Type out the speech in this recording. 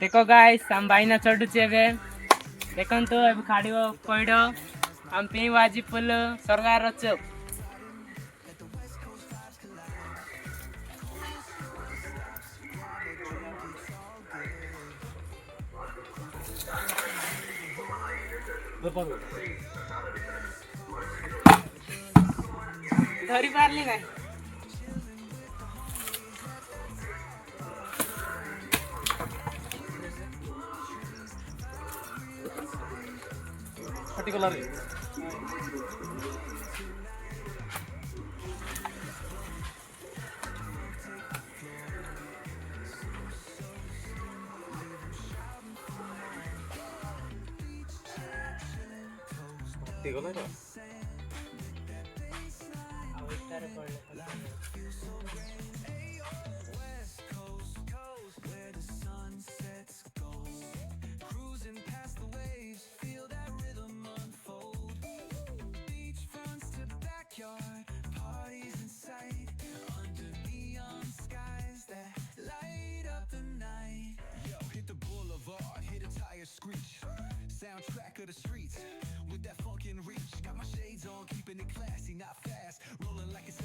देखो गाइस हम भाई ना चढ़ुचे ଏବେ ଦେଖନ୍ତୁ ଏବେ ଖାଡ଼ିବ ପଇଡ଼ ଆମେ ପିଇବୁ ଆଜି ଫୁଲ ସରକାର ଚୁପ୍ ଧରି ପାରିଲି ନାହିଁ particular particular ଆଉ ଏଟାରେ ପଡ଼ିଲେ Soundtrack of the streets with that funkin' reach. Got my shades on, keeping it classy, not fast. Rolling like it's